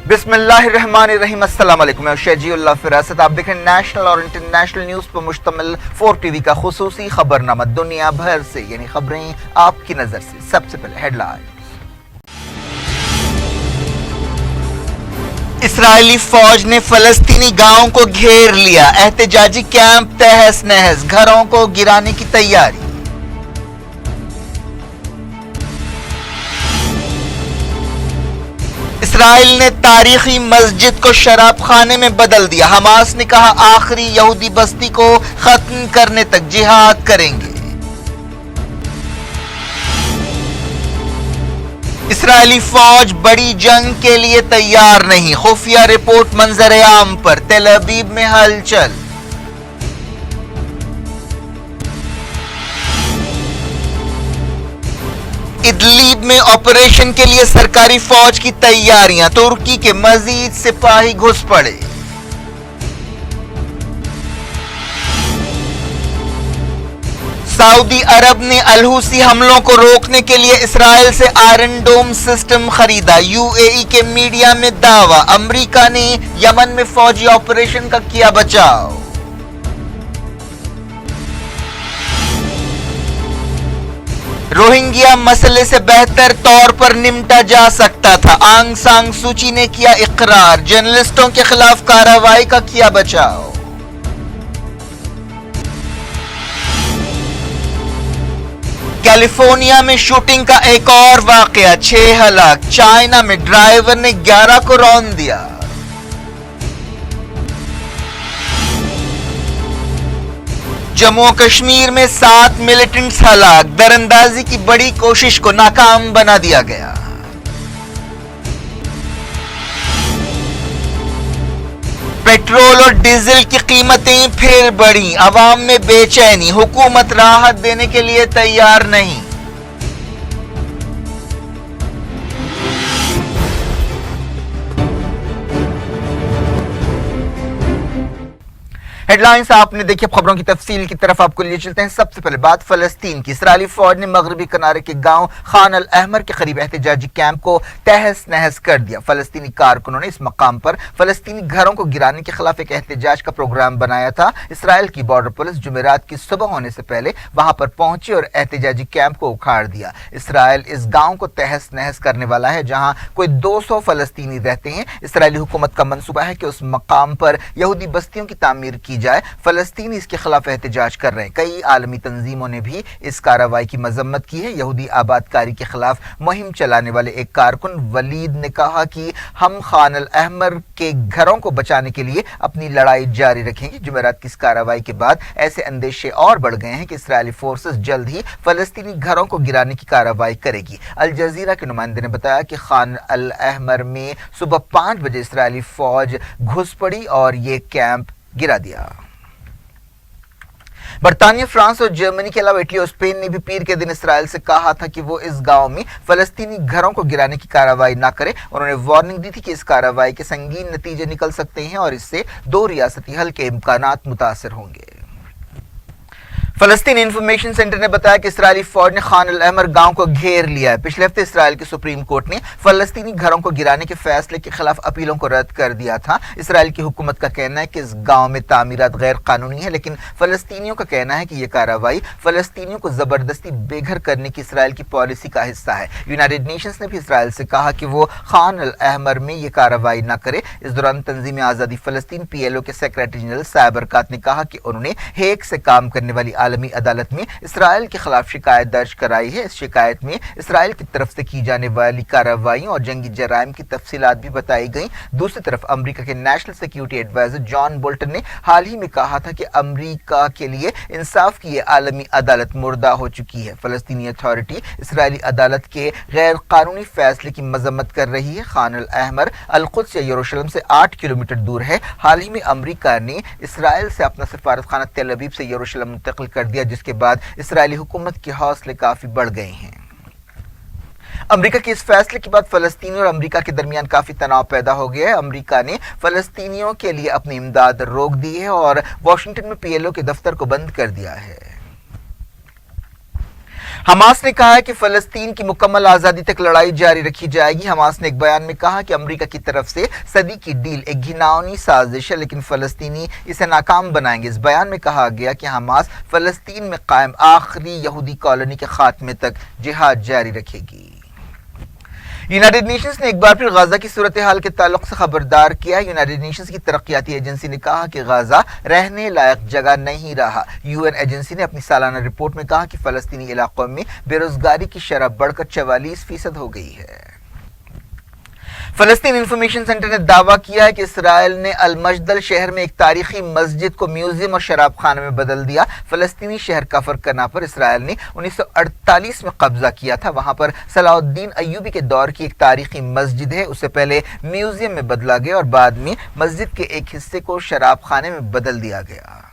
बिस्मिल्लाहिर्रहमानिर्रहीम। अस्सलाम वालेकुम। मैं शहजी उल्लाह फिरासत। आप देखें नेशनल और इंटरनेशनल न्यूज़ पर मुश्तमिल 4 टीवी का खुसूसी खबरनामा दुनिया भर से, यानी खबरें आपकी नजर से। सबसे पहले हेडलाइन। इसराइली फौज ने फलस्तीनी गांवों को घेर लिया, एहतजाजी कैंप तहस नहस, घरों को गिराने की तैयारी। इसराइल ने तारीखी मस्जिद को शराब खाने में बदल दिया। हमास ने कहा आखिरी यहूदी बस्ती को खत्म करने तक जिहाद करेंगे। इसराइली फौज बड़ी जंग के लिए तैयार नहीं, खुफिया रिपोर्ट मंजर आम पर, तेल अवीव में हलचल। इदलीब में ऑपरेशन के लिए सरकारी फौज की तैयारियां, तुर्की के मजीद सिपाही घुस पड़े। सऊदी अरब ने अल-हुसी हमलों को रोकने के लिए इसराइल से आयरन डोम सिस्टम खरीदा। यूएई के मीडिया में दावा, अमेरिका ने यमन में फौजी ऑपरेशन का किया बचाव। रोहिंग्या मसले से बेहतर तौर पर निपटा जा सकता था, आंग सांग सूची ने किया इकरार। जर्नलिस्टों के खिलाफ कार्रवाई का किया बचाव। कैलिफोर्निया में शूटिंग का एक और वाकया, 6 हलाक। चाइना में ड्राइवर ने 11 को रौंद दिया। जम्मू और कश्मीर में 7 मिलिटेंट्स हलाक, दरअंदाजी की बड़ी कोशिश को नाकाम बना दिया गया। पेट्रोल और डीजल की कीमतें फिर बढ़ी, आवाम में बेचैनी, हुकूमत राहत देने के लिए तैयार नहीं। हेडलाइंस आपने देखी। खबरों की तफसील की तरफ आपको लिए चलते हैं। सबसे पहले बात फलस्तीन की। इसराइली फौज ने मगरबी किनारे के गांव खान अल अहमर के करीब एहतजाजी कैंप को तहस नहस कर दिया। फलस्तीनी कारकुनों ने इस मकाम पर फलस्तीनी घरों को गिराने के खिलाफ एक एहतजाज का प्रोग्राम बनाया था। इसराइल की बॉर्डर पुलिस जुमेरात की सुबह होने से पहले वहां पर पहुंची और एहतजाजी कैंप को उखाड़ दिया। इसराइल इस गांव को तहस नहस करने वाला है जहां कोई 200 फलस्तीनी रहते हैं। इसराइली हुकूमत का मंसूबा है कि उस मकाम पर यहूदी बस्तियों की तामीर की जाए। फलस्तीनी इसके खिलाफ एहतजाज कर रहे हैं। कई आलमी तंजीमों ने भी इस कार्रवाई की मजम्मत की है। यहूदी आबादकारी के खिलाफ मुहिम चलाने वाले एक कारकुन वलीद ने कहा कि हम खान अल अहमर के घरों को बचाने के लिए अपनी लड़ाई जारी रखेंगे। जुमेरात की इस कार्रवाई के बाद ऐसे अंदेशे और बढ़ गए हैं कि इसराइली फोर्सेस जल्द ही फलस्तीनी घरों को गिराने की कार्रवाई करेगी। अल जजीरा के नुमाइंदे ने बताया कि खान अल अहमर में सुबह 5 बजे इसराइली फौज घुस पड़ी और ये कैंप गिरा दिया। बरतानिया, फ्रांस और जर्मनी के अलावा इटली और स्पेन ने भी पीर के दिन इसराइल से कहा था कि वो इस गांव में फलस्तीनी घरों को गिराने की कार्रवाई ना करे। उन्होंने वार्निंग दी थी कि इस कार्रवाई के संगीन नतीजे निकल सकते हैं और इससे 2 रियासती हल के इम्कानात मुतासर होंगे। फलस्तीन इंफॉर्मेशन सेंटर ने बताया कि इसराइली फौज ने खान अल अहमर गांव को घेर लिया है। पिछले हफ्ते इसराइल की सुप्रीम कोर्ट ने फलस्तीनी घरों को गिराने के फैसले के खिलाफ अपीलों को रद्द कर दिया था। इसराइल की हुकूमत का कहना है कि इस गांव में तामीरात गैर कानूनी है, लेकिन फलस्तीनियों का कहना है कि यह कार्रवाई फलस्तीनियों को जबरदस्ती बेघर करने की इसराइल की पॉलिसी का हिस्सा है। यूनाइटेड नेशंस ने भी इसराइल से कहा कि वो खान अल अहमर में यह कार्रवाई न करे। इस दौरान तंजीम आज़ादी फलस्तीन PLO के सेक्रेटरी जनरल सायब बरकात ने कहा कि उन्होंने हेग से काम करने वाली आलमी अदालत में इसराइल के खिलाफ शिकायत दर्ज कराई है। इस शिकायत में इसराइल की तरफ से की जाने वाली कार्रवाइयों और जंगी जराइम की तफसीलात भी बताई गई। दूसरी तरफ अमेरिका के national security adviser John Bolton ने हाल ही में कहा था कि अमेरिका के लिए इंसाफ की ये आलमी अदालत मुर्दा हो चुकी है। फलस्तीनी अथॉरिटी इसराइली अदालत के गैर कानूनी फैसले की मजम्मत कर रही है। खान अल अहमर अल-कुद्स या यरूशलेम से 8 किलोमीटर दूर है। हाल ही में अमेरिका ने इसराइल से अपना सफारतखाना तेल अवीव से यरूशलेम मुंतकिल कर दिया, जिसके बाद इसराइली हुकूमत के हौसले काफी बढ़ गए हैं। अमेरिका के इस फैसले के बाद फलस्तीनी और अमेरिका के दरमियान काफी तनाव पैदा हो गया है। अमेरिका ने फलस्तीनियों के लिए अपनी इमदाद रोक दी है और वाशिंगटन में PLO के दफ्तर को बंद कर दिया है। हमास ने कहा है कि फलस्तीन की मुकम्मल आज़ादी तक लड़ाई जारी रखी जाएगी। हमास ने एक बयान में कहा कि अमेरिका की तरफ से सदी की डील एक घिनौनी साजिश है, लेकिन फलस्तीनी इसे नाकाम बनाएंगे। इस बयान में कहा गया कि हमास फलस्तीन में कायम आखिरी यहूदी कॉलोनी के खात्मे तक जिहाद जारी रखेगी। यूनाइटेड नेशंस ने एक बार फिर गाजा की सूरत हाल के ताल्लुक से खबरदार किया। यूनाइटेड नेशंस की तरक्याती एजेंसी ने कहा कि गाजा रहने लायक जगह नहीं रहा। यूएन एजेंसी ने अपनी सालाना रिपोर्ट में कहा कि फलस्तीनी इलाकों में बेरोजगारी की शरह बढ़कर 44% हो गई है। फलस्तीन इंफॉर्मेशन सेंटर ने दावा किया है कि इसराइल ने अल-मजदल शहर में एक तारीखी मस्जिद को म्यूजियम और शराब खाने में बदल दिया। फलस्तीनी शहर कफर कना पर इसराइल ने 1948 में कब्जा किया था। वहां पर सलाउद्दीन अय्यूबी के दौर की एक तारीखी मस्जिद है। उससे पहले म्यूजियम में बदला गया और बाद में मस्जिद के एक हिस्से को शराब खाने में बदल दिया गया।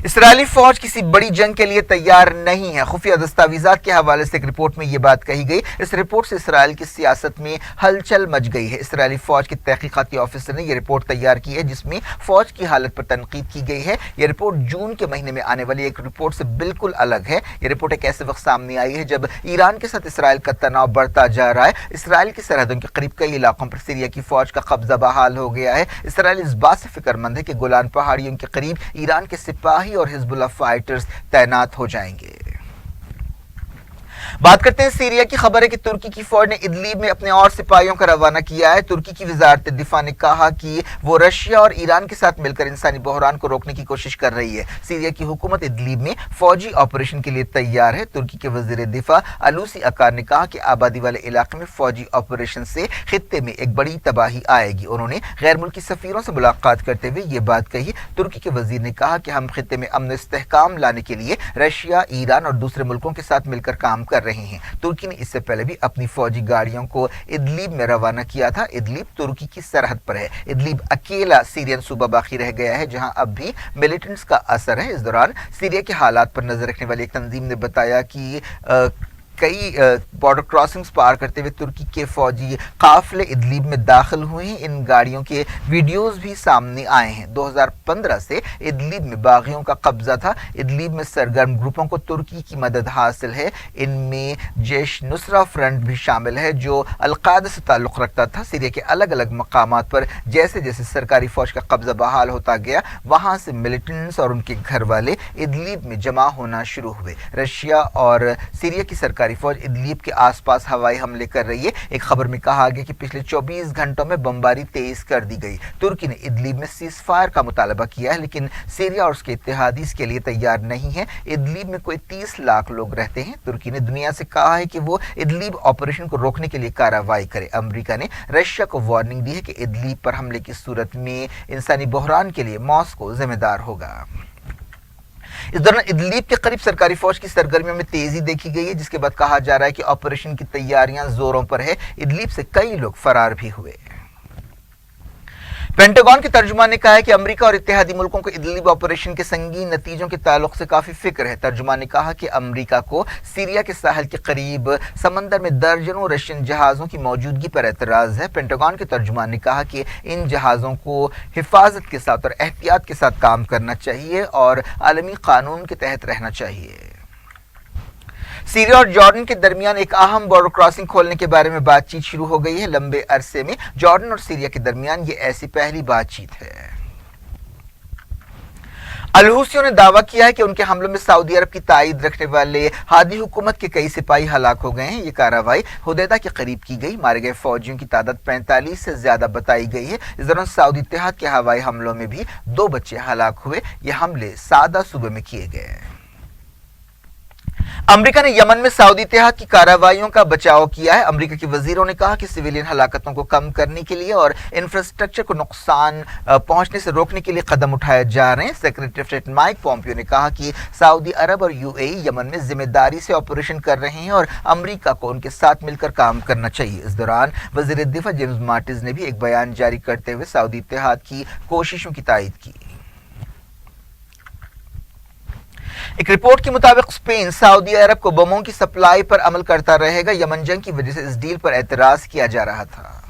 इसराइली फौज किसी बड़ी जंग के लिए तैयार नहीं है। खुफिया दस्तावेजात के हवाले से एक रिपोर्ट में यह बात कही गई। इस रिपोर्ट से इसराइल की सियासत में हलचल मच गई है। इसराइली फौज के तहकीकाती ऑफिसर ने यह रिपोर्ट तैयार की है, जिसमें फौज की हालत पर तनकीद की गई है। यह रिपोर्ट जून के महीने में आने वाली एक रिपोर्ट से बिल्कुल अलग है। यह रिपोर्ट एक ऐसे वक्त सामने आई है जब ईरान के साथ इसराइल का तनाव बढ़ता जा रहा है। इसराइल की सरहदों के करीब कई इलाकों पर सीरिया की फौज का कब्जा बहाल हो गया है। इसराइल इस बात से फिक्रमंद है कि गोलान पहाड़ियों के करीब ईरान के सिपाही और हिजबुल्लाह फाइटर्स तैनात हो जाएंगे। बात करते हैं सीरिया की। खबर है कि तुर्की की फौज ने इदलीब में अपने और सिपाहियों का रवाना किया है। तुर्की की वजारत दिफा ने कहा कि वो रशिया और ईरान के साथ मिलकर इंसानी बहरान को रोकने की कोशिश कर रही है। सीरिया की हुकूमत इदलीब में फौजी ऑपरेशन के लिए तैयार है। तुर्की के वजीर दिफा अलूसी अकार ने कहा कि आबादी वाले इलाके में फौजी ऑपरेशन से खित्ते में एक बड़ी तबाही आएगी। उन्होंने गैर मुल्की सफीरों से मुलाकात करते हुए ये बात कही। तुर्की के वजीर ने कहा कि हम खित्ते में अमन इस्तेहकाम लाने के लिए रशिया, ईरान और दूसरे मुल्कों के साथ मिलकर काम कर रहे हैं। तुर्की ने इससे पहले भी अपनी फौजी गाड़ियों को इदलीब में रवाना किया था। इदलीब तुर्की की सरहद पर है। इदलीब अकेला सीरियन सूबा बाकी रह गया है जहां अब भी मिलिटेंट्स का असर है। इस दौरान सीरिया के हालात पर नजर रखने वाली एक तंजीम ने बताया कि कई बॉर्डर क्रॉसिंग्स पार करते हुए तुर्की के फौजी काफिले इदलीब में दाखिल हुए हैं। इन गाड़ियों के वीडियोस भी सामने आए हैं। 2015 से इदलीब में बागियों का कब्जा था। इदलीब में सरगर्म ग्रुपों को तुर्की की मदद हासिल है। इनमें जैश नुसरा फ्रंट भी शामिल है जो अल-कायदा से ताल्लुक़ रखता था। सीरिया के अलग अलग मकामात पर जैसे जैसे सरकारी फौज का कब्जा बहाल होता गया, वहां से मिलिटेंट्स और उनके घर वाले इदलीब में जमा होना शुरू हुए। रशिया और सीरिया की सरकारी फौज इदलीब के आसपास हवाई हमले कर रही है। एक खबर में कहा गया कि पिछले 24 घंटों में बमबारी तेज कर दी गई। तुर्की ने इदलीब में सीज फायर का मुतालबा किया है, लेकिन सीरिया और उसके इत्तेहादी इसके लिए तैयार नहीं है। इदलीब में कोई 30 लाख लोग रहते हैं। तुर्की ने दुनिया से कहा है कि वो इदलीब ऑपरेशन को रोकने के लिए कार्रवाई करे। अमेरिका ने रशिया को वार्निंग दी है कि इदलीब पर हमले की सूरत में इंसानी बहरान के लिए मॉस्को जिम्मेदार होगा। इस दौरान इदलीब के करीब सरकारी फौज की सरगर्मियों में तेजी देखी गई है, जिसके बाद कहा जा रहा है कि ऑपरेशन की तैयारियां जोरों पर है। इदलीब से कई लोग फरार भी हुए। पेंटागन के तर्जुमान ने कहा है कि अमेरिका और इत्तेहादी मुल्कों को इदलीब ऑपरेशन के संगीन नतीजों के ताल्लुक से काफी फिक्र है। तर्जुमान ने कहा कि अमेरिका को सीरिया के साहिल के करीब समंदर में दर्जनों रशियन जहाजों की मौजूदगी पर एतराज है। पेंटागन के तर्जुमान ने कहा कि इन जहाजों को हिफाजत के साथ और एहतियात के साथ काम करना चाहिए और आलमी कानून के तहत रहना चाहिए। सीरिया और जॉर्डन के दरमियान एक अहम बॉर्डर क्रॉसिंग खोलने के बारे में बातचीत शुरू हो गई है। लंबे अरसे में जॉर्डन और सीरिया के दरमियान ये ऐसी पहली बातचीत है। अल-हुसियों ने दावा किया है कि उनके हमलों में सऊदी अरब की ताईद रखने वाले हादी हुकूमत के कई सिपाही हलाक हो गए हैं। ये कार्रवाई हुदैदा के करीब की गई। मारे गए फौजियों की तादाद 45 से ज्यादा बताई गई है। इस दौरान सऊदी इत्तेहाद के हवाई हमलों में भी 2 बच्चे हलाक हुए। ये हमले सादा सूबे में किए गए। अमेरिका ने यमन में सऊदी इत्तेहाद की कार्रवाइयों का बचाव किया है। अमेरिका के वजीरों ने कहा कि सिविलियन हलाकतों को कम करने के लिए और इंफ्रास्ट्रक्चर को नुकसान पहुंचने से रोकने के लिए कदम उठाए जा रहे हैं। Secretary of state Mike Pompeo ने कहा कि सऊदी अरब और यूएई यमन में जिम्मेदारी से ऑपरेशन कर रहे हैं और अमेरिका को उनके साथ मिलकर काम करना चाहिए। इस दौरान वजीर दिफा जेम्स माटिस ने भी एक बयान जारी करते हुए सऊदी इत्तेहाद की कोशिशों की तायद की। एक रिपोर्ट के मुताबिक स्पेन सऊदी अरब को बमों की सप्लाई पर अमल करता रहेगा। यमन जंग की वजह से इस डील पर एतराज किया जा रहा था।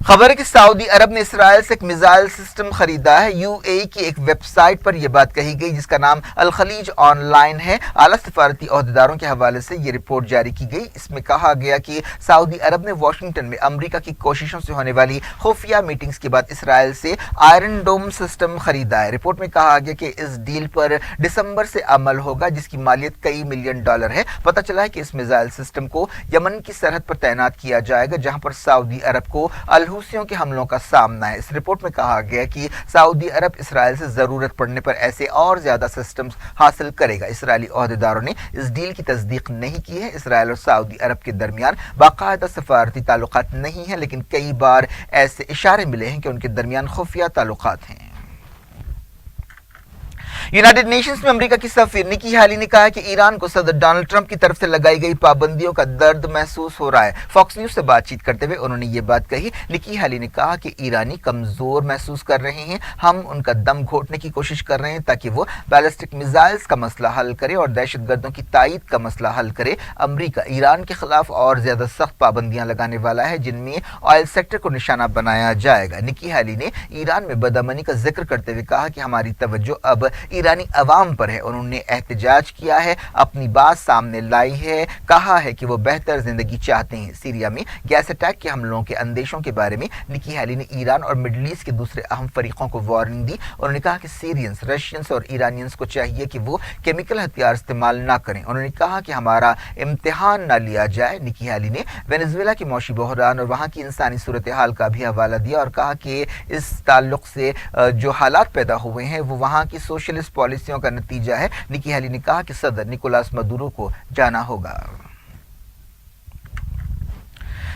खबर है कि सऊदी अरब ने इसराइल से एक मिसाइल सिस्टम खरीदा है। यूएई की एक वेबसाइट पर यह बात कही गई जिसका नाम अल खलीज ऑनलाइन है। आला सफारती ओहदेदारों के हवाले से ये रिपोर्ट जारी की गई। इसमें कहा गया कि सऊदी अरब ने वाशिंगटन में अमेरिका की कोशिशों से होने वाली खुफिया मीटिंग्स के बाद इसराइल से आयरन डोम सिस्टम खरीदा है। रिपोर्ट में कहा गया कि इस डील पर दिसंबर से अमल होगा जिसकी मालियत कई मिलियन डॉलर है। पता चला है कि इस मिसाइल सिस्टम को यमन की सरहद पर तैनात किया जाएगा जहां पर सऊदी अरब को अल हुसियों के हमलों का सामना है। इस रिपोर्ट में कहा गया कि सऊदी अरब इसराइल से जरूरत पड़ने पर ऐसे और ज्यादा सिस्टम्स हासिल करेगा। इसराइली ओहदेदारों ने इस डील की तस्दीक नहीं की है। इसराइल और सऊदी अरब के दरमियान बाकायदा सफारती ताल्लुकात नहीं है, लेकिन कई बार ऐसे इशारे मिले हैं कि उनके दरमियान खुफिया ताल्लुकात हैं। यूनाइटेड नेशंस में अमेरिका की सफीर निकी हाली ने कहा कि ईरान को सदर डोनाल्ड ट्रंप की तरफ से लगाई गई पाबंदियों का दर्द महसूस हो रहा है। फॉक्स न्यूज से बातचीत करते हुए उन्होंने ये बात कही। निकी हाली ने कहा कि ईरानी कमजोर महसूस कर रहे हैं, हम उनका दम घोटने की कोशिश कर रहे हैं ताकि वो बैलिस्टिक मिसाइल्स का मसला हल करे और दहशतगर्दों की तायद का मसला हल करे। अमेरिका ईरान के खिलाफ और ज्यादा सख्त पाबंदियां लगाने वाला है जिनमें ऑयल सेक्टर को निशाना बनाया जाएगा। निकी हाली ने ईरान में बदअमनी का जिक्र करते हुए कहा कि हमारी तवज्जो अब ईरानी अवाम पर है। उन्होंने एहतजाज किया है, अपनी बात सामने लाई है, कहा है कि वो बेहतर जिंदगी चाहते हैं। सीरिया में गैस अटैक के हमलों के अंदेशों के बारे में निकी हाली ने ईरान और मिडल ईस्ट के दूसरे अहम फरीकों को वार्निंग दी। उन्होंने कहा कि सीरियंस, रशियंस और ईरानियंस को चाहिए कि वो केमिकल हथियार इस्तेमाल ना करें। उन्होंने कहा कि हमारा इम्तिहान ना लिया जाए। निकी हाली ने वेनेजुएला की मौशी बहरान और वहाँ की इंसानी सूरत हाल का भी हवाला दिया और कहा कि इस ताल्लुक से जो हालात पैदा हुए हैं वो वहाँ की सोशलिस्ट पॉलिसियों का नतीजा है। निकी हाली ने कहा कि सदर निकोलास मदुरो को जाना होगा।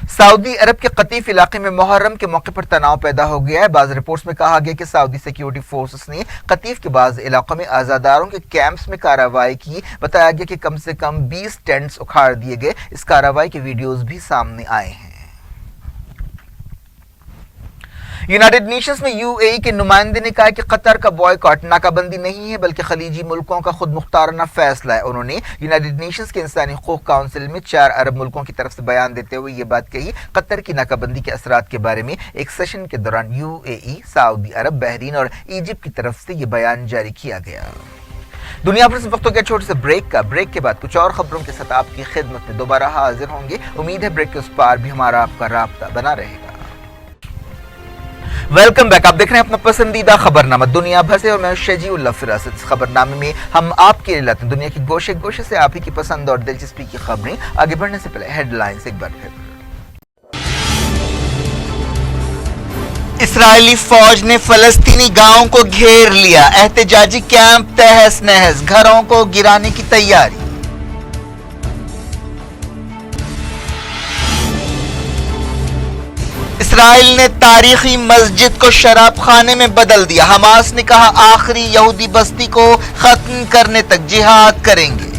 सऊदी अरब के कतीफ इलाके में मुहर्रम के मौके पर तनाव पैदा हो गया है। बाज़ रिपोर्ट्स में कहा गया कि सऊदी सिक्योरिटी फोर्सेस ने कतीफ के बाज़ इलाकों में आज़ादारों के कैंप्स में कार्रवाई की। बताया गया कि कम से कम 20 टेंट्स उखाड़ दिए गए। इस कार्रवाई के वीडियोस भी सामने आए हैं। यूनाइटेड नेशंस में यूएई के नुमाइंदे ने कहा कि कतर का बॉयकॉट नाकाबंदी नहीं है बल्कि खलीजी मुल्कों का खुद मुख्ताराना फैसला है। उन्होंने यूनाइटेड नेशंस के इंसानी हकूक काउंसिल में 4 अरब मुल्कों की तरफ से बयान देते हुए ये बात कही। कतर की नाकाबंदी के असरात के बारे में एक सेशन के दौरान यूएई, सऊदी अरब, बहरीन और इजिप्ट की तरफ से ये बयान जारी किया गया। दुनिया भर से वक्त हो गया छोटे से ब्रेक के बाद कुछ और खबरों के साथ आपकी खिदमत में दोबारा हाजिर होंगे। उम्मीद है ब्रेक के उस पार भी हमारा आपका राब्ता बना रहेगा। Welcome back. आप देख रहे हैं अपना पसंदीदा खबरनामा दुनिया भर से और मैं शजीउल्लाह फिरासत। इस खबरनामे में हम आपके लिए लाते हैं दुनिया की गोशे गोशे से आप ही की पसंद और दिलचस्पी की खबरें। आगे बढ़ने से पहले हेडलाइंस एक बार फिर। इस्राएली फौज ने फलस्तीनी गांवों को घेर लिया, एहतजाजी कैंप तहस नहस, घरों को गिराने की तैयारी। इसराइल ने तारीखी मस्जिद को शराब खाने में बदल दिया। हमास ने कहा आखिरी यहूदी बस्ती को खत्म करने तक जिहाद करेंगे।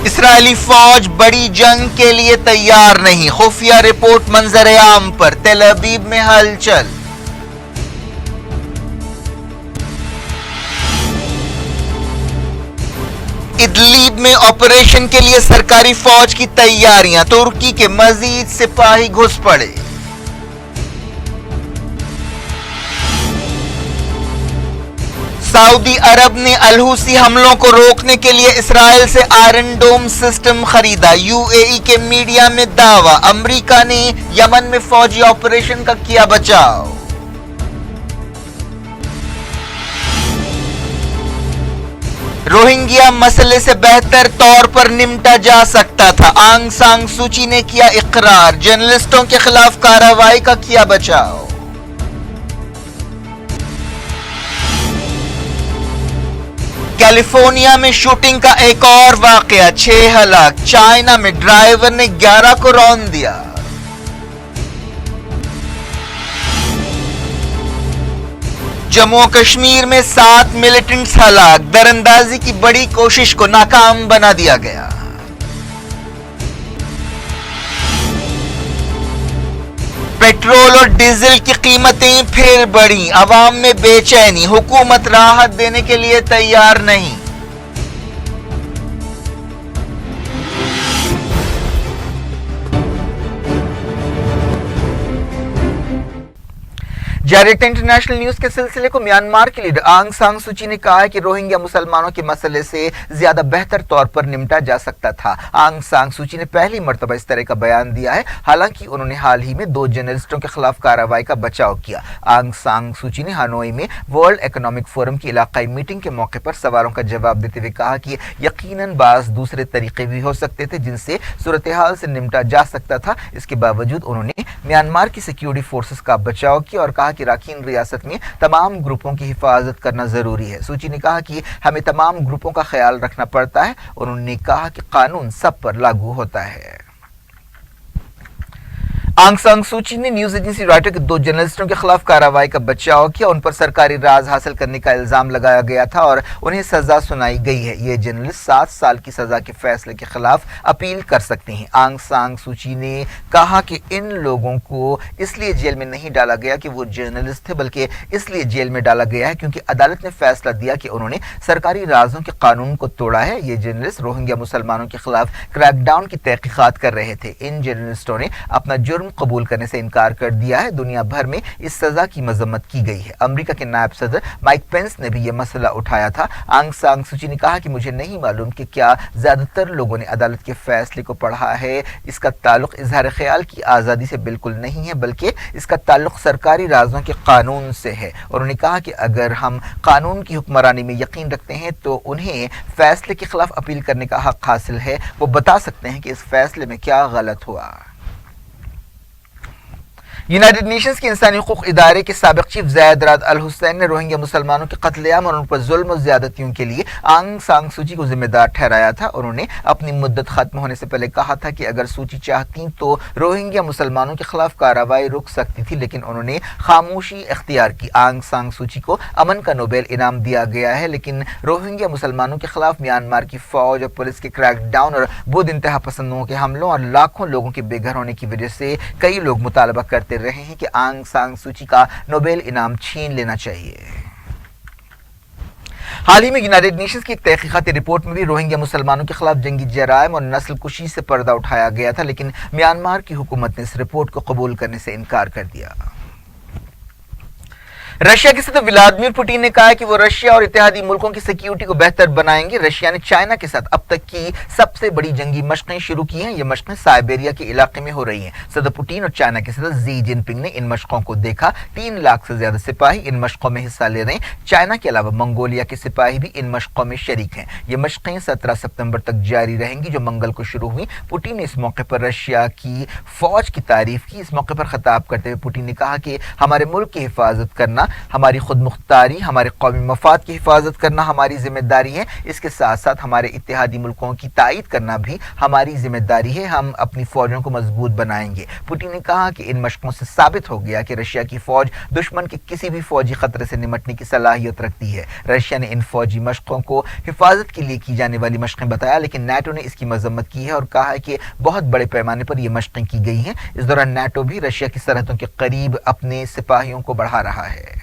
इसराइली फौज बड़ी जंग के लिए तैयार नहीं, खुफिया रिपोर्ट मंजर आम पर, तेल अवीव में हलचल। इदलीब में ऑपरेशन के लिए सरकारी फौज की तैयारियां, तुर्की के मजीद सिपाही घुस पड़े। सऊदी अरब ने अल हुसी हमलों को रोकने के लिए इसराइल से आयरन डोम सिस्टम खरीदा। यूएई के मीडिया में दावा, अमेरिका ने यमन में फौजी ऑपरेशन का किया बचाव। रोहिंग्या मसले से बेहतर तौर पर निपटा जा सकता था, आंग सांग सूची ने किया इकरार। जर्नलिस्टों के खिलाफ कार्रवाई का किया बचाव। कैलिफोर्निया में शूटिंग का एक और वाकया, 6 हलाक। चाइना में ड्राइवर ने 11 को रौंद दिया। जम्मू कश्मीर में 7 मिलिटेंट्स हलाक, दरअंदाजी की बड़ी कोशिश को नाकाम बना दिया गया। पेट्रोल और डीजल की कीमतें फिर बढ़ी, अवाम में बेचैनी, हुकूमत राहत देने के लिए तैयार नहीं। जारी इंटरनेशनल न्यूज के सिलसिले को म्यांमार की लीडर आंग सांग सूची ने कहा है कि रोहिंग्या मुसलमानों के मसले से ज्यादा बेहतर तौर पर निपटा जा सकता था। आंग सांग सूची ने पहली मर्तबा इस तरह का बयान दिया है, हालांकि उन्होंने हाल ही में 2 जर्नलिस्टों के खिलाफ कार्रवाई का बचाव किया। आंग सांग सूची ने हनोई में वर्ल्ड इकोनॉमिक फोरम की इलाकाई मीटिंग के मौके पर सवालों का जवाब देते हुए कहा कि यकीनन बाज दूसरे तरीके भी हो सकते थे जिनसे सूरत हाल से निपटा जा सकता था। इसके बावजूद उन्होंने म्यांमार की सिक्योरिटी फोर्सेस का बचाव किया और कहा कि राखीन रियासत में तमाम ग्रुपों की हिफाजत करना जरूरी है। सूची ने कहा कि हमें तमाम ग्रुपों का ख्याल रखना पड़ता है। उन्होंने कहा कि कानून सब पर लागू होता है। आंग सांग सूची ने न्यूज एजेंसी रॉयटर के 2 जर्नलिस्टों के खिलाफ कार्रवाई का बचाव किया। उन पर सरकारी राज हासिल करने का इल्जाम लगाया गया था और उन्हें सजा सुनाई गई है। ये जर्नलिस्ट 7 साल की सजा के फैसले के खिलाफ अपील कर सकते हैं। आंग सांग सूची ने कहा कि इन लोगों को इसलिए जेल में नहीं डाला गया कि वो जर्नलिस्ट थे, बल्कि इसलिए जेल में डाला गया है क्योंकि अदालत ने फैसला दिया कि उन्होंने सरकारी राजों के कानून को तोड़ा है। ये जर्नलिस्ट रोहिंग्या मुसलमानों के खिलाफ क्रैकडाउन की तहकीकात कर रहे थे। इन जर्नलिस्टों ने अपना जुर्म कबूल करने से इनकार कर दिया है। दुनिया भर में इस सजा की मजम्मत की गई है। अमेरिका के नायब सदर माइक पेंस ने भी यह मसला उठाया था। आंग सांग सूची ने कहा कि मुझे नहीं मालूम कि क्या ज्यादातर लोगों ने अदालत के फैसले को पढ़ा है। इसका ताल्लुक इजहार ख्याल की आज़ादी से बिल्कुल नहीं है, बल्कि इसका ताल्लुक सरकारी राजों के कानून से है। उन्होंने कहा कि अगर हम कानून की हुक्मरानी में यकीन रखते हैं तो उन्हें फैसले के खिलाफ अपील करने का हक हासिल है। वो बता सकते हैं कि इस फैसले में क्या गलत हुआ। यूनाइटेड नेशंस के इंसानी हुकूक इदारे के साबिक चीफ ज़ैद राद अल हुसैन ने रोहिंग्या मुसलमानों के कत्लेआम और उन पर जुल्म और ज्यादतियों के लिए आंग सांग सूची को जिम्मेदार ठहराया था। उन्होंने अपनी मुद्दत खत्म होने से पहले कहा था कि अगर सूची चाहती तो रोहिंग्या मुसलमानों के खिलाफ कार्रवाई रुक सकती थी, लेकिन उन्होंने खामोशी इख्तियार की। आंग सांग सूची को अमन का नोबेल इनाम दिया गया है, लेकिन रोहिंग्या मुसलमानों के खिलाफ म्यांमार की फौज और पुलिस के क्रैकडाउन और बुद्ध इंतहा पसंदों के हमलों और लाखों लोगों के बेघर होने की वजह से कई लोग मुतालबा करते रहे हैं कि आंग सांग सूची का नोबेल इनाम छीन लेना चाहिए। हाल ही में यूनाइटेड नेशंस की एक तहकीकाती रिपोर्ट में भी रोहिंग्या मुसलमानों के खिलाफ जंगी जराइम और नस्ल कुशी से पर्दा उठाया गया था, लेकिन म्यांमार की हुकूमत ने इस रिपोर्ट को कबूल करने से इनकार कर दिया। रशिया के सदर व्लादिमीर पुतिन ने कहा है कि वो रशिया और इत्तेहादी मुल्कों की सिक्योरिटी को बेहतर बनाएंगे। रशिया ने चाइना के साथ अब तक की सबसे बड़ी जंगी मशकें शुरू की हैं। ये मशकें साइबेरिया के इलाके में हो रही हैं। सदर पुतिन और चाइना के सदर जी जिनपिंग ने इन मशकों को देखा। 3 लाख से ज्यादा सिपाही इन मशकों में हिस्सा ले रहे हैं। चाइना के अलावा मंगोलिया के सिपाही भी इन मशकों में शरीक हैं। ये मशकें 17 सितंबर तक जारी रहेंगी, जो मंगल को शुरू हुई। पुतिन ने इस मौके पर रशिया की फौज की तारीफ की। इस मौके पर खिताब करते हुए पुतिन ने कहा कि हमारे मुल्क की हिफाजत करना, हमारी खुद मुख्तारी, हमारे कौमी मफाद की हिफाजत करना हमारी जिम्मेदारी है। इसके साथ साथ हमारे इत्तेहादी मुल्कों की तायीद करना भी हमारी जिम्मेदारी है। हम अपनी फौजों को मजबूत बनाएंगे। पुतिन ने कहा कि इन मशकों से साबित हो गया कि रशिया की फौज दुश्मन के किसी भी फौजी खतरे से निपटने की सलाहियत रखती है। रशिया ने इन फौजी मशकों को हिफाजत के लिए की जाने वाली मशकें बताया, लेकिन नाटो ने इसकी मजम्मत की है और कहा है कि बहुत बड़े पैमाने पर यह मशकें की गई हैं। इस दौरान नाटो भी रशिया की सरहदों के करीब अपने सिपाहियों को बढ़ा रहा है।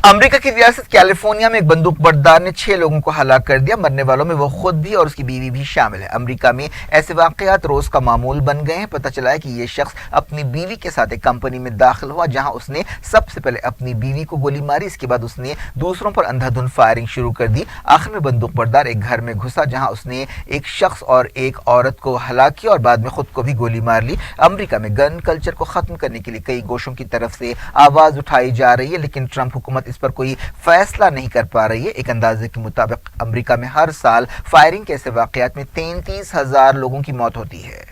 अमेरिका की रियासत कैलिफोर्निया में एक बंदूक बरदार ने 6 लोगों को हलाक कर दिया। मरने वालों में वो खुद भी और उसकी बीवी भी शामिल है। अमेरिका में ऐसे वाकयात रोज का मामूल बन गए हैं। पता चला है कि ये शख्स अपनी बीवी के साथ एक कंपनी में दाखिल हुआ, जहां उसने सबसे पहले अपनी बीवी को गोली मारी। इसके बाद उसने दूसरों पर अंधाधुंध फायरिंग शुरू कर दी। आखिर में बंदूक बरदार एक घर में घुसा, जहां उसने एक शख्स और एक औरत को हलाक किया और बाद में खुद को भी गोली मार ली। अमेरिका में गन कल्चर को खत्म करने के लिए कई गोशों की तरफ से आवाज उठाई जा रही है, लेकिन ट्रंप हुकूमत पर कोई फैसला नहीं कर पा रही है। एक अंदाजे के मुताबिक अमेरिका में हर साल फायरिंग के ऐसे वाकयात में 33,000 लोगों की मौत होती है।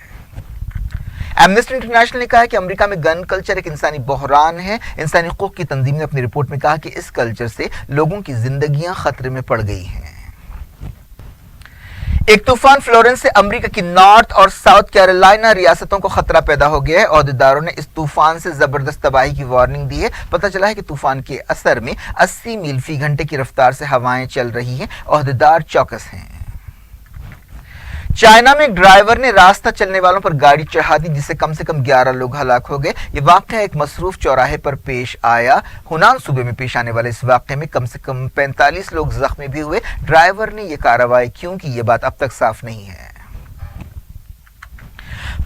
एमनेस्टी इंटरनेशनल ने कहा है कि अमेरिका में गन कल्चर एक इंसानी बहरान है। इंसानी हुकूक की तंजीम ने अपनी रिपोर्ट में कहा कि इस कल्चर से लोगों की जिंदगियां खतरे में पड़ गई हैं। एक तूफान फ्लोरेंस से अमेरिका की नॉर्थ और साउथ कैरोलिना रियासतों को खतरा पैदा हो गया है। ओहदेदारों ने इस तूफान से जबरदस्त तबाही की वार्निंग दी है। पता चला है कि तूफान के असर में 80 मील फी घंटे की रफ्तार से हवाएं चल रही हैं। ओहदेदार चौकस हैं। चाइना में एक ड्राइवर ने रास्ता चलने वालों पर गाड़ी चढ़ा दी, जिससे कम से कम 11 लोग हलाक हो गए। ये वाकया एक मसरूफ चौराहे पर पेश आया। हुनान सूबे में पेश आने वाले इस वाकये में कम से कम 45 लोग जख्मी भी हुए। ड्राइवर ने यह कार्रवाई क्यों की, ये बात अब तक साफ नहीं है।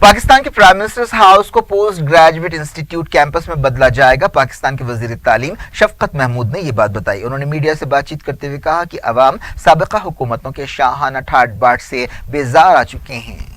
पाकिस्तान के प्राइम मिनिस्टर्स हाउस को पोस्ट ग्रेजुएट इंस्टीट्यूट कैंपस में बदला जाएगा। पाकिस्तान के वजीर तालीम शफकत महमूद ने यह बात बताई। उन्होंने मीडिया से बातचीत करते हुए कहा कि अवाम साबिका हुकूमतों के शाहाना ठाट बाट से बेजार आ चुके हैं।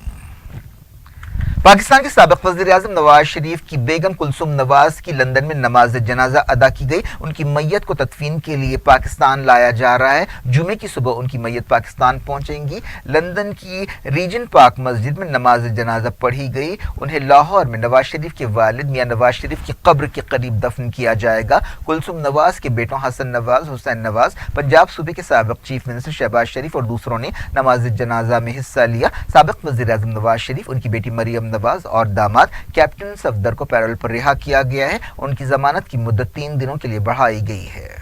पाकिस्तान के साबिक वज़ीर आज़म नवाज शरीफ की बेगम कुलसुम नवाज की लंदन में नमाज जनाजा अदा की गई। उनकी मैयत को तदफीन के लिए पाकिस्तान लाया जा रहा है। जुमे की सुबह उनकी मैयत पाकिस्तान पहुंचेंगी। लंदन की रीजन पार्क मस्जिद में नमाज जनाजा पढ़ी गई। उन्हें लाहौर में नवाज शरीफ के वालिद मियां नवाज शरीफ की कब्र के करीब दफन किया जाएगा। कुलसुम नवाज के बेटों हसन नवाज, हुसैन नवाज, पंजाब सूबे के साबिक चीफ मिनिस्टर शहबाज शरीफ और दूसरों ने नमाज जनाजा में हिस्सा लिया। साबिक वज़ीर आज़म नवाज शरीफ, उनकी बेटी मरियम नवाज और दामाद कैप्टन सफदर को पैरोल पर रिहा किया गया है। उनकी जमानत की मुद्दत 3 दिनों के लिए बढ़ाई गई है।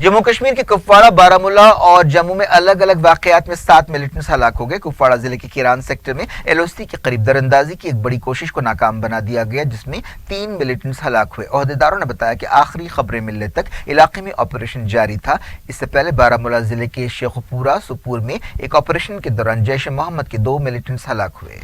जम्मू कश्मीर के कुपवाड़ा, बारामूला और जम्मू में अलग अलग वाकयात में 7 मिलिटेंट्स हलाक हो गए। कुपवाड़ा जिले के किरान सेक्टर में एलओसी के करीब दरअंदाजी की एक बड़ी कोशिश को नाकाम बना दिया गया, जिसमें 3 मिलिटेंट्स हलाक हुए। ओहदेदारों ने बताया कि आखिरी खबरें मिलने तक इलाके में ऑपरेशन जारी था। इससे पहले बारामूला जिले के शेखपुरा सुपुर में एक ऑपरेशन के दौरान जैश ए मोहम्मद के 2 मिलिटेंट्स हलाक हुए।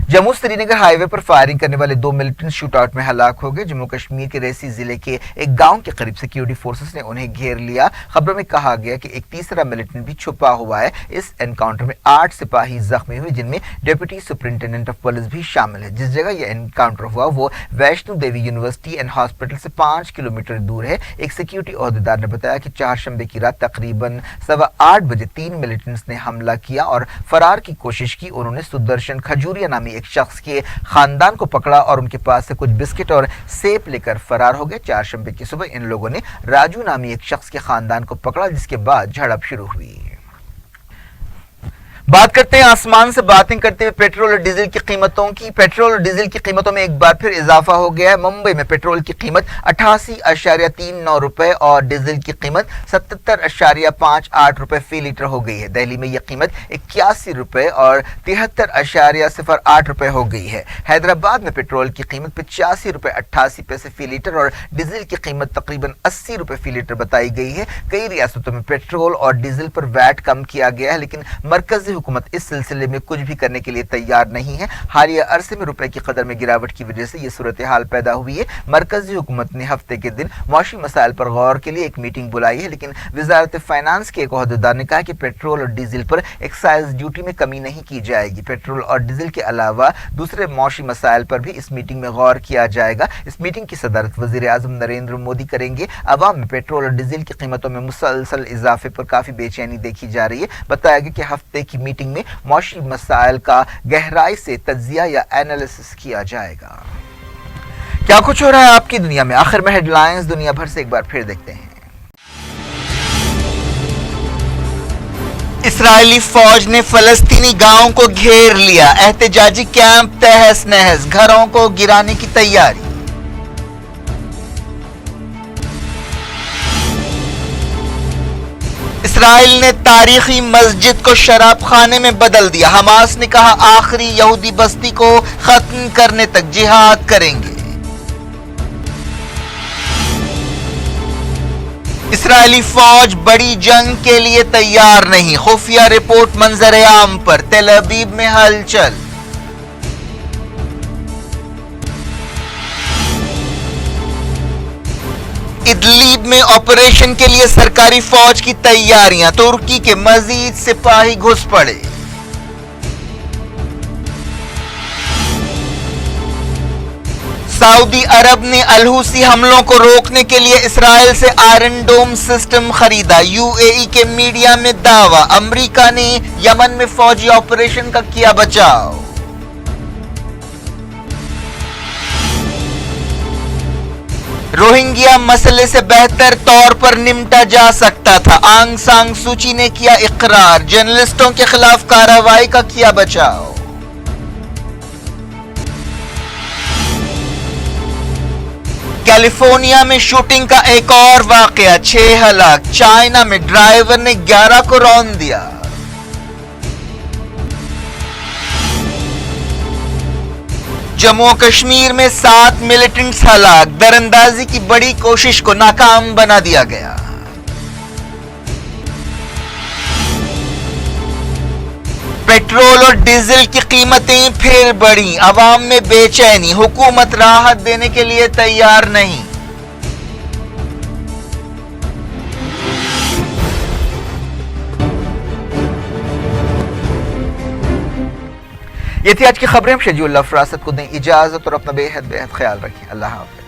जम्मू श्रीनगर हाईवे पर फायरिंग करने वाले 2 मिलिटेंट्स शूटआउट में हलाक हो गए। जम्मू कश्मीर के रेसी जिले के एक गांव के करीब सिक्योरिटी फोर्सेस ने उन्हें घेर लिया। खबरों में कहा गया कि एक तीसरा मिलिटेंट भी छुपा हुआ है। इस एनकाउंटर में 8 सिपाही जख्मी हुए, जिनमें डिप्टी सुपरिंटेंडेंट ऑफ पुलिस भी शामिल है। जिस जगह यह एनकाउंटर हुआ वो Vaishno Devi university and hospital से 5 किलोमीटर दूर है। एक सिक्योरिटी ओहदेदार ने बताया कि 4 शंबे की रात तकरीबन 8:15 बजे 3 मिलिटेंट्स ने हमला किया और फरार की कोशिश की। उन्होंने सुदर्शन खजूरिया नामी एक शख्स के खानदान को पकड़ा और उनके पास से कुछ बिस्किट और सेब लेकर फरार हो गए। 4 शंबे की सुबह इन लोगों ने राजू नामी एक शख्स के खानदान को पकड़ा, जिसके बाद झड़प शुरू हुई। बात करते हैं आसमान से बातें करते हुए पेट्रोल और डीजल की कीमतों की। पेट्रोल और डीजल की कीमतों में एक बार फिर इजाफा हो गया है। मुंबई में पेट्रोल की कीमत 88.39 रुपए और डीजल की कीमत 77.58 रुपए फी लीटर हो गई है। दिल्ली में यह कीमत 81 रुपए और 73.08 रुपए हो गई है। हैदराबाद में पेट्रोल की कीमत 85 रुपए 88 पैसे फी लीटर और डीजल की कीमत तकरीबन 80 रुपए फी लीटर बताई गई है। कई रियासतों में पेट्रोल और डीजल पर वैट कम किया गया है, लेकिन मरकजी हुकूमत इस सिलसिले में कुछ भी करने के लिए तैयार नहीं है। हालिया अरसे में रुपए की कदर में गिरावट की वजह से ये सूरत हाल पैदा हुई है। मरकजी हुकूमत ने हफ्ते के दिन मौशी मसाइल पर गौर के लिए एक मीटिंग बुलाई है, लेकिन वजारत फाइनेंस के एक ओहदेदार ने कहा कि पेट्रोल और डीजल पर एक्साइज ड्यूटी में कमी नहीं की जाएगी। पेट्रोल और डीजल के अलावा दूसरे मौशी मसाइल पर भी इस मीटिंग में गौर किया जाएगा। इस मीटिंग की सदारत वजीर आजम नरेंद्र मोदी करेंगे। अवाम में पेट्रोल और डीजल की कीमतों में मुसलसल इजाफे पर काफी बेचैनी देखी जा रही है। बताया गया कि हफ्ते की मीटिंग में मौशी मसाइल का गहराई से तज्जिया या एनालिसिस किया जाएगा। क्या कुछ हो रहा है आपकी दुनिया में, आखिर में हेडलाइंस दुनिया भर से एक बार फिर देखते हैं। इस्राएली फौज ने फलस्तीनी गांव को घेर लिया। एहतजाजी कैंप तहस नहस, घरों को गिराने की तैयारी। इस्राइल ने तारीखी मस्जिद को शराब खाने में बदल दिया। हमास ने कहा आखिरी यहूदी बस्ती को खत्म करने तक जिहाद करेंगे। इस्राएली फौज बड़ी जंग के लिए तैयार नहीं, खुफिया रिपोर्ट मंजर आम पर। तेल अवीव में हलचल। इदलीब में ऑपरेशन के लिए सरकारी फौज की तैयारियां, तुर्की के मजीद सिपाही घुस पड़े। सऊदी अरब ने अल-हुसी हमलों को रोकने के लिए इसराइल से आयरन डोम सिस्टम खरीदा। यूएई के मीडिया में दावा, अमेरिका ने यमन में फौजी ऑपरेशन का किया बचाव। रोहिंग्या मसले से बेहतर तौर पर निपटा जा सकता था, आंग सांग सूची ने किया इकरार। जर्नलिस्टों के खिलाफ कार्रवाई का किया बचाव। कैलिफोर्निया में शूटिंग का एक और वाकया, 6 हलाक। चाइना में ड्राइवर ने 11 को रौंद दिया। जम्मू कश्मीर में 7 मिलिटेंट्स हलाक, दरअंदाजी की बड़ी कोशिश को नाकाम बना दिया गया। पेट्रोल और डीजल की कीमतें फिर बढ़ी, आवाम में बेचैनी, हुकूमत राहत देने के लिए तैयार नहीं। ये थी आज की खबरें। हम शजीउल्लाह फरासत को दें इजाजत और अपना बेहद ख्याल रखें। अल्लाह हाफ़िज़।